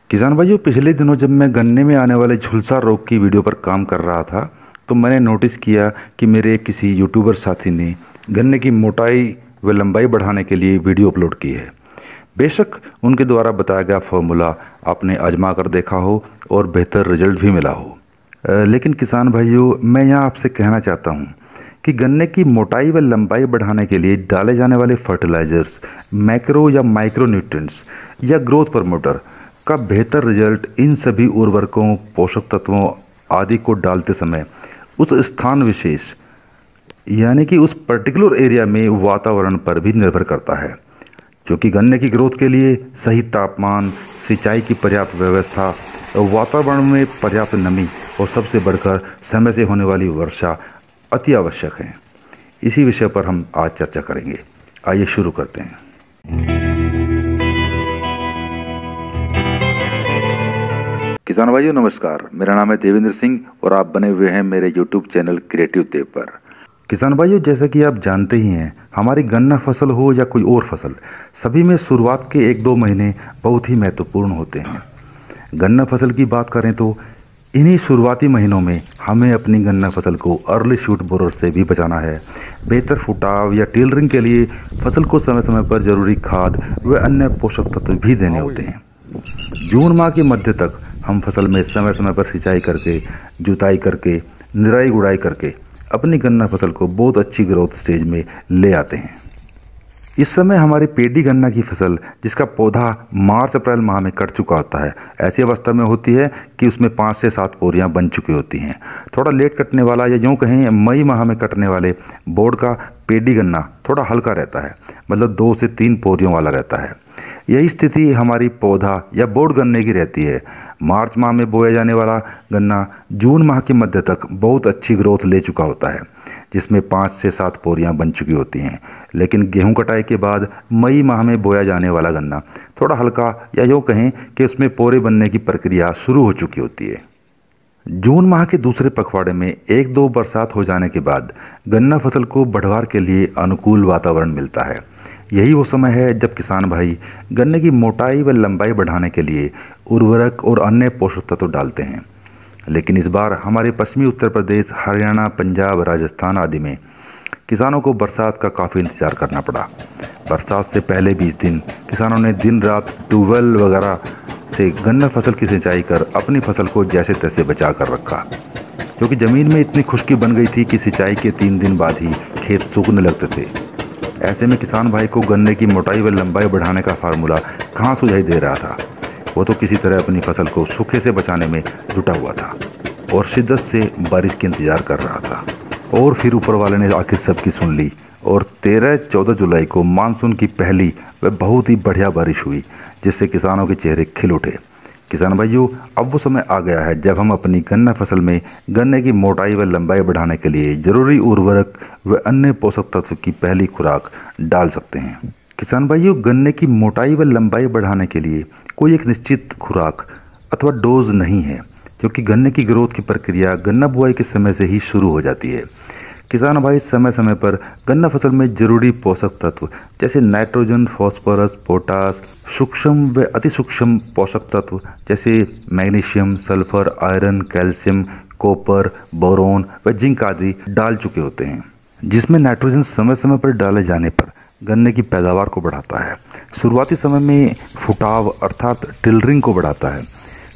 किसान भाइयों, पिछले दिनों जब मैं गन्ने में आने वाले झुलसा रोग की वीडियो पर काम कर रहा था तो मैंने नोटिस किया कि मेरे किसी यूट्यूबर साथी ने गन्ने की मोटाई व लंबाई बढ़ाने के लिए वीडियो अपलोड की है। बेशक उनके द्वारा बताया गया फॉर्मूला आपने आजमा कर देखा हो और बेहतर रिजल्ट भी मिला हो। लेकिन किसान भाइयों, मैं यहाँ आपसे कहना चाहता हूँ कि गन्ने की मोटाई व लंबाई बढ़ाने के लिए डाले जाने वाले फर्टिलाइजर्स, मैक्रो या माइक्रो न्यूट्रिएंट्स या ग्रोथ प्रमोटर का बेहतर रिजल्ट इन सभी उर्वरकों, पोषक तत्वों आदि को डालते समय उस स्थान विशेष यानी कि उस पर्टिकुलर एरिया में वातावरण पर भी निर्भर करता है, क्योंकि गन्ने की ग्रोथ के लिए सही तापमान, सिंचाई की पर्याप्त व्यवस्था, वातावरण में पर्याप्त नमी और सबसे बढ़कर समय से होने वाली वर्षा अति आवश्यक है। इसी विषय पर हम आज चर्चा करेंगे। आइए शुरू करते हैं। किसान भाइयों नमस्कार, मेरा नाम है देवेंद्र सिंह और आप बने हुए हैं मेरे यूट्यूब चैनल क्रिएटिव देव पर। किसान भाइयों, जैसा कि आप जानते ही हैं, हमारी गन्ना फसल हो या कोई और फसल, सभी में शुरुआत के 1-2 महीने बहुत ही महत्वपूर्ण होते हैं। गन्ना फसल की बात करें तो इन्हीं शुरुआती महीनों में हमें अपनी गन्ना फसल को अर्ली शूट बोरर से भी बचाना है। बेहतर फुटाव या टेलरिंग के लिए फसल को समय समय पर जरूरी खाद व अन्य पोषक तत्व भी देने होते हैं। जून माह के मध्य तक हम फसल में समय समय पर सिंचाई करके, जुताई करके, निराई गुड़ाई करके अपनी गन्ना फसल को बहुत अच्छी ग्रोथ स्टेज में ले आते हैं। इस समय हमारी पेडी गन्ना की फसल, जिसका पौधा मार्च अप्रैल माह में कट चुका होता है, ऐसी अवस्था में होती है कि उसमें 5 से 7 पोरियां बन चुकी होती हैं। थोड़ा लेट कटने वाला या यूँ कहें मई माह में कटने वाले बोर्ड का पेडी गन्ना थोड़ा हल्का रहता है, मतलब 2 से 3 पोरियों वाला रहता है। यही स्थिति हमारी पौधा या बोर्ड गन्ने की रहती है। मार्च माह में बोया जाने वाला गन्ना जून माह के मध्य तक बहुत अच्छी ग्रोथ ले चुका होता है, जिसमें 5 से 7 पोरियां बन चुकी होती हैं। लेकिन गेहूं कटाई के बाद मई माह में बोया जाने वाला गन्ना थोड़ा हल्का या यूँ कहें कि उसमें पोरे बनने की प्रक्रिया शुरू हो चुकी होती है। जून माह के दूसरे पखवाड़े में 1-2 बरसात हो जाने के बाद गन्ना फसल को बढ़वार के लिए अनुकूल वातावरण मिलता है। यही वो समय है जब किसान भाई गन्ने की मोटाई व लंबाई बढ़ाने के लिए उर्वरक और अन्य पोषक तत्व डालते हैं। लेकिन इस बार हमारे पश्चिमी उत्तर प्रदेश, हरियाणा, पंजाब, राजस्थान आदि में किसानों को बरसात का काफ़ी इंतज़ार करना पड़ा। बरसात से पहले 20 दिन किसानों ने दिन रात ट्यूबवेल वगैरह से गन्ना फसल की सिंचाई कर अपनी फसल को जैसे तैसे बचा कर रखा, क्योंकि ज़मीन में इतनी खुश्की बन गई थी कि सिंचाई के 3 दिन बाद ही खेत सूखने लगते थे। ऐसे में किसान भाई को गन्ने की मोटाई व लंबाई बढ़ाने का फार्मूला कहाँ सुझाई दे रहा था। वो तो किसी तरह अपनी फसल को सूखे से बचाने में जुटा हुआ था और शिद्दत से बारिश के इंतज़ार कर रहा था। और फिर ऊपर वाले ने आखिर सबकी सुन ली और 13-14 जुलाई को मानसून की पहली व बहुत ही बढ़िया बारिश हुई, जिससे किसानों के चेहरे खिल उठे। किसान भाइयों, अब वो समय आ गया है जब हम अपनी गन्ना फसल में गन्ने की मोटाई व लंबाई बढ़ाने के लिए जरूरी उर्वरक व अन्य पोषक तत्व की पहली खुराक डाल सकते हैं। किसान भाइयों, गन्ने की मोटाई व लंबाई बढ़ाने के लिए कोई एक निश्चित खुराक अथवा डोज नहीं है, क्योंकि गन्ने की ग्रोथ की प्रक्रिया गन्ना बुआई के समय से ही शुरू हो जाती है। किसान भाई समय समय पर गन्ना फसल में जरूरी पोषक तत्व जैसे नाइट्रोजन, फास्फोरस, पोटास, सूक्ष्म व अति सूक्ष्म पोषक तत्व जैसे magnesium, sulphur, iron, calcium, copper, boron व जिंक आदि डाल चुके होते हैं, जिसमें नाइट्रोजन समय समय पर डाले जाने पर गन्ने की पैदावार को बढ़ाता है। शुरुआती समय में फुटाव अर्थात टिलरिंग को बढ़ाता है।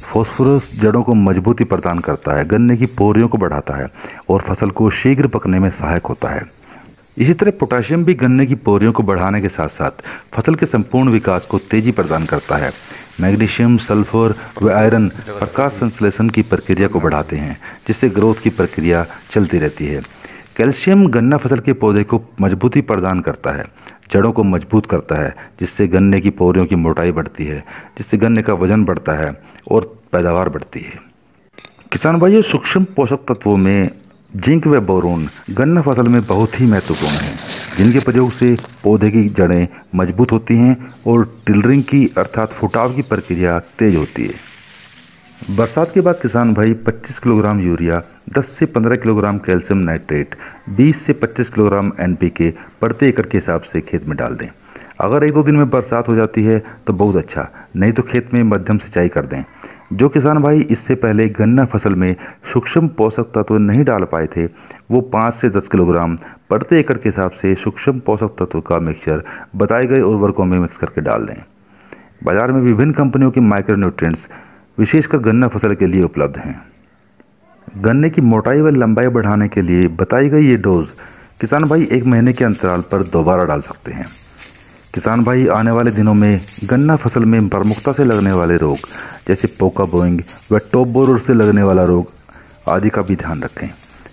फास्फोरस जड़ों को मजबूती प्रदान करता है, गन्ने की पोरियों को बढ़ाता है और फसल को शीघ्र पकने में सहायक होता है। इसी तरह पोटाशियम भी गन्ने की पोरियों को बढ़ाने के साथ साथ फसल के संपूर्ण विकास को तेजी प्रदान करता है। मैग्नीशियम, सल्फर व आयरन प्रकाश संश्लेषण की प्रक्रिया को बढ़ाते हैं, जिससे ग्रोथ की प्रक्रिया चलती रहती है। कैल्शियम गन्ना फसल के पौधे को मजबूती प्रदान करता है, जड़ों को मजबूत करता है, जिससे गन्ने की पोरियों की मोटाई बढ़ती है, जिससे गन्ने का वजन बढ़ता है और पैदावार बढ़ती है। किसान भाइयों, सूक्ष्म पोषक तत्वों में जिंक व बोरोन गन्ना फसल में बहुत ही महत्वपूर्ण हैं, जिनके प्रयोग से पौधे की जड़ें मजबूत होती हैं और टिलरिंग की अर्थात फुटाव की प्रक्रिया तेज होती है। बरसात के बाद किसान भाई 25 किलोग्राम यूरिया, 10 से 15 किलोग्राम कैल्शियम नाइट्रेट, 20 से 25 किलोग्राम NPK प्रति एकड़ के हिसाब से खेत में डाल दें। अगर 1-2 दिन में बरसात हो जाती है तो बहुत अच्छा, नहीं तो खेत में मध्यम सिंचाई कर दें। जो किसान भाई इससे पहले गन्ना फसल में सूक्ष्म पोषक तत्व नहीं डाल पाए थे, वो 5 से 10 किलोग्राम प्रति एकड़ के हिसाब से सूक्ष्म पोषक तत्व का मिक्सचर बताए गए उर्वरकों में मिक्स करके डाल दें। बाजार में विभिन्न कंपनियों के माइक्रो न्यूट्रिएंट्स विशेषकर गन्ना फसल के लिए उपलब्ध हैं। गन्ने की मोटाई व लंबाई बढ़ाने के लिए बताई गई ये डोज किसान भाई 1 महीने के अंतराल पर दोबारा डाल सकते हैं। किसान भाई आने वाले दिनों में गन्ना फसल में प्रमुखता से लगने वाले रोग जैसे पोका बोइंग व टॉप बोरर से लगने वाला रोग आदि का भी ध्यान रखें,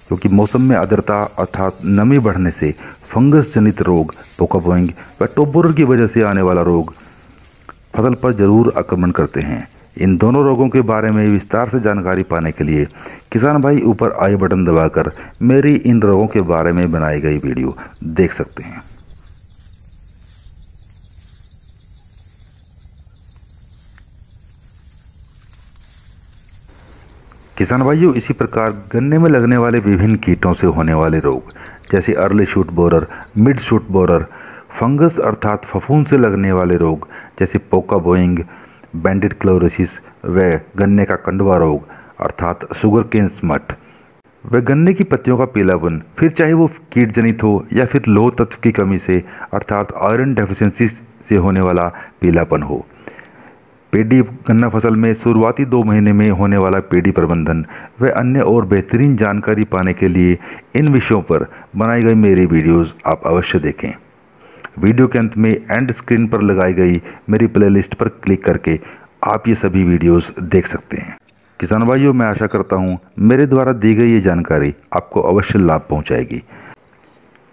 क्योंकि मौसम में आर्द्रता अर्थात नमी बढ़ने से फंगस जनित रोग पोका बोइंग व टॉप बोरर की वजह से आने वाला रोग फसल पर जरूर आक्रमण करते हैं। इन दोनों रोगों के बारे में विस्तार से जानकारी पाने के लिए किसान भाई ऊपर आई बटन दबाकर मेरी इन रोगों के बारे में बनाई गई वीडियो देख सकते हैं। किसान भाइयों, इसी प्रकार गन्ने में लगने वाले विभिन्न कीटों से होने वाले रोग जैसे early shoot borer, mid shoot borer, fungus अर्थात फफूंद से लगने वाले रोग जैसे पोका बोइंग, बैंडेड क्लोरोसिस व गन्ने का कंडवा रोग अर्थात शुगर केन स्मट व गन्ने की पत्तियों का पीलापन, फिर चाहे वो कीट जनित हो या फिर लोह तत्व की कमी से अर्थात आयरन डेफिशिएंसी से होने वाला पीलापन हो। पेडी गन्ना फसल में शुरुआती 2 महीने में होने वाला पेडी प्रबंधन व अन्य और बेहतरीन जानकारी पाने के लिए इन विषयों पर बनाई गई मेरी वीडियोस आप अवश्य देखें। वीडियो के अंत में एंड स्क्रीन पर लगाई गई मेरी प्लेलिस्ट पर क्लिक करके आप ये सभी वीडियोस देख सकते हैं। किसान भाइयों, मैं आशा करता हूँ मेरे द्वारा दी गई ये जानकारी आपको अवश्य लाभ पहुँचाएगी।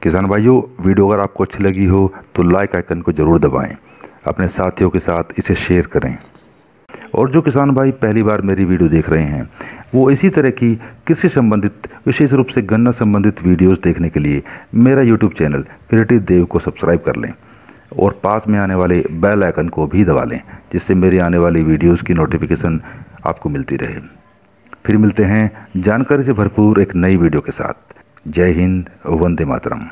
किसान भाइयों, वीडियो अगर आपको अच्छी लगी हो तो लाइक आइकन को ज़रूर दबाएँ, अपने साथियों के साथ इसे शेयर करें। और जो किसान भाई पहली बार मेरी वीडियो देख रहे हैं वो इसी तरह की कृषि संबंधित विशेष रूप से गन्ना संबंधित वीडियोस देखने के लिए मेरा यूट्यूब चैनल क्रिएटिव देव को सब्सक्राइब कर लें और पास में आने वाले बेल आइकन को भी दबा लें, जिससे मेरी आने वाली वीडियोस की नोटिफिकेशन आपको मिलती रहे। फिर मिलते हैं जानकारी से भरपूर एक नई वीडियो के साथ। जय हिंद, वंदे मातरम।